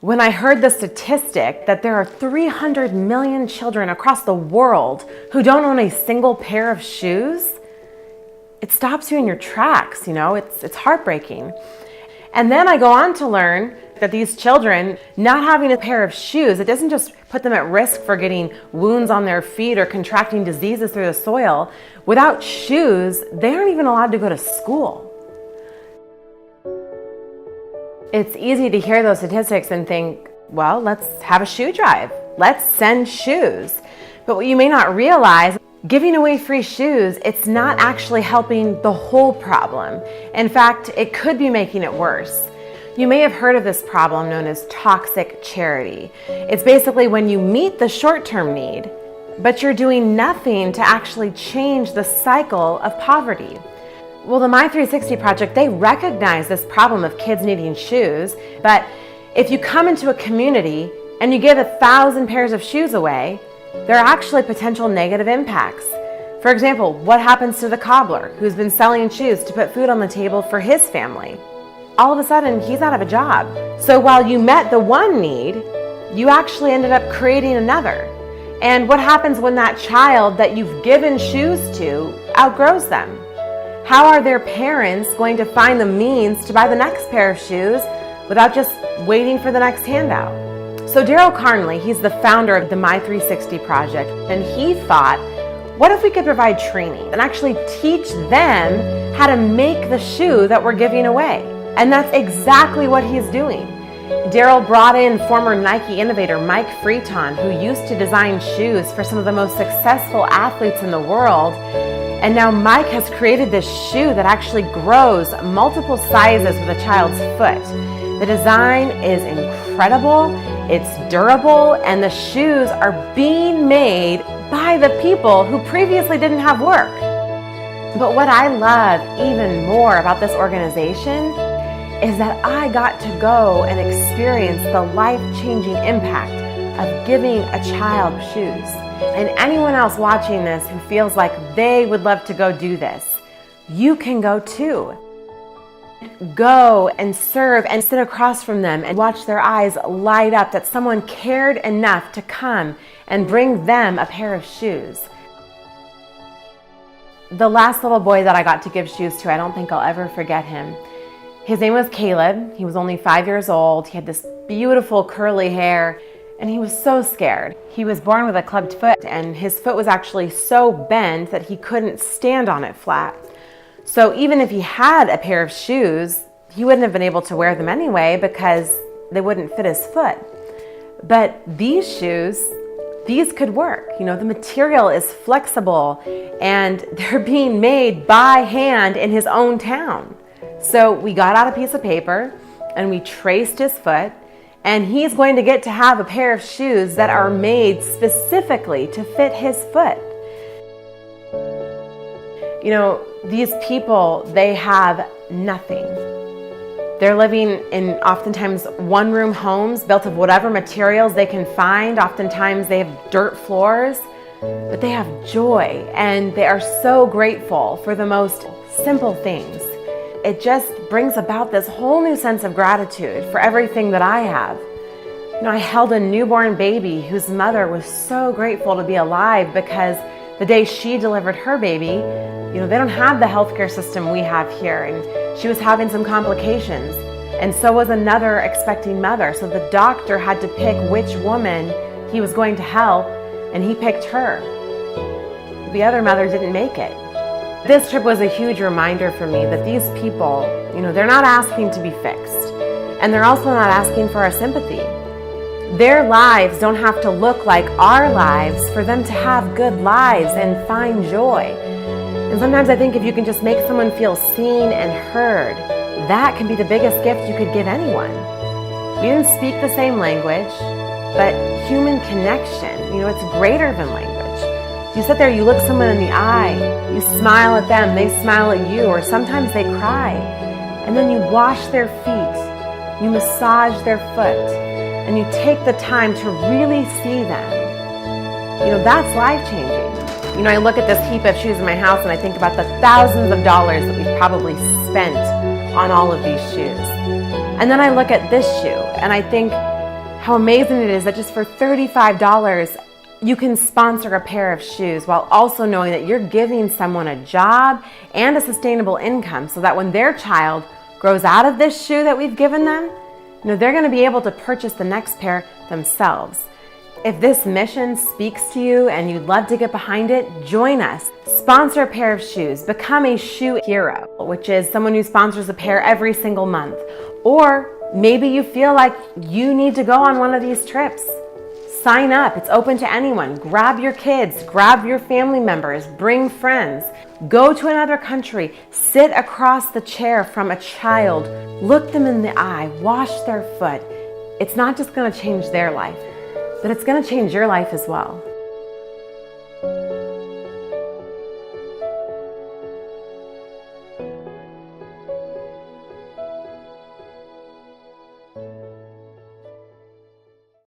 When I heard the statistic that there are 300 million children across the world who don't own a single pair of shoes, it stops you in your tracks, it's heartbreaking. And then I go on to learn that these children not having a pair of shoes, it doesn't just put them at risk for getting wounds on their feet or contracting diseases through the soil. Without shoes, they aren't even allowed to go to school. It's easy to hear those statistics and think, well, let's have a shoe drive. Let's send shoes. But what you may not realize, giving away free shoes, it's not actually helping the whole problem. In fact, it could be making it worse. You may have heard of this problem known as toxic charity. It's basically when you meet the short-term need, but you're doing nothing to actually change the cycle of poverty. Well, the My360 Project, they recognize this problem of kids needing shoes, but if you come into a community and you give 1,000 pairs of shoes away, there are actually potential negative impacts. For example, what happens to the cobbler who's been selling shoes to put food on the table for his family? All of a sudden, he's out of a job. So while you met the one need, you actually ended up creating another. And what happens when that child that you've given shoes to outgrows them? How are their parents going to find the means to buy the next pair of shoes without just waiting for the next handout? So Daryl Carnley, he's the founder of the My360 Project, and he thought, what if we could provide training and actually teach them how to make the shoe that we're giving away? And that's exactly what he's doing. Daryl brought in former Nike innovator Mike Freeton, who used to design shoes for some of the most successful athletes in the world. And now Mike has created this shoe that actually grows multiple sizes with a child's foot. The design is incredible, it's durable, and the shoes are being made by the people who previously didn't have work. But what I love even more about this organization is that I got to go and experience the life-changing impact of giving a child shoes. And anyone else watching this who feels like they would love to go do this, you can go too. Go and serve and sit across from them and watch their eyes light up that someone cared enough to come and bring them a pair of shoes. The last little boy that I got to give shoes to, I don't think I'll ever forget him. His name was Caleb. He was only 5 years old. He had this beautiful curly hair, and he was so scared. He was born with a clubbed foot, and his foot was actually so bent that he couldn't stand on it flat. So even if he had a pair of shoes, he wouldn't have been able to wear them anyway because they wouldn't fit his foot. But these shoes, these could work. The material is flexible, and they're being made by hand in his own town. So we got out a piece of paper and we traced his foot, and he's going to get to have a pair of shoes that are made specifically to fit his foot. These people, they have nothing. They're living in oftentimes one-room homes built of whatever materials they can find. Oftentimes they have dirt floors, but they have joy, and they are so grateful for the most simple things. It just brings about this whole new sense of gratitude for everything that I have. I held a newborn baby whose mother was so grateful to be alive because the day she delivered her baby, they don't have the healthcare system we have here, and she was having some complications, and so was another expecting mother. So the doctor had to pick which woman he was going to help, and he picked her. The other mother didn't make it. This trip was a huge reminder for me that these people, they're not asking to be fixed, and they're also not asking for our sympathy. Their lives don't have to look like our lives for them to have good lives and find joy. And sometimes I think if you can just make someone feel seen and heard, that can be the biggest gift you could give anyone. We didn't speak the same language, but human connection, it's greater than language. You sit there, you look someone in the eye, you smile at them, they smile at you, or sometimes they cry. And then you wash their feet, you massage their foot, and you take the time to really see them. That's life-changing. I look at this heap of shoes in my house and I think about the thousands of dollars that we've probably spent on all of these shoes. And then I look at this shoe and I think, How amazing it is that just for $35, you can sponsor a pair of shoes while also knowing that you're giving someone a job and a sustainable income so that when their child grows out of this shoe that we've given them, they're going to be able to purchase the next pair themselves. If this mission speaks to you and you'd love to get behind it, join us. Sponsor a pair of shoes. Become a shoe hero, which is someone who sponsors a pair every single month. Or maybe you feel like you need to go on one of these trips. Sign up. It's open to anyone. Grab your kids, grab your family members, bring friends. Go to another country. Sit across the chair from a child. Look them in the eye. Wash their foot. It's not just going to change their life, but it's going to change your life as well.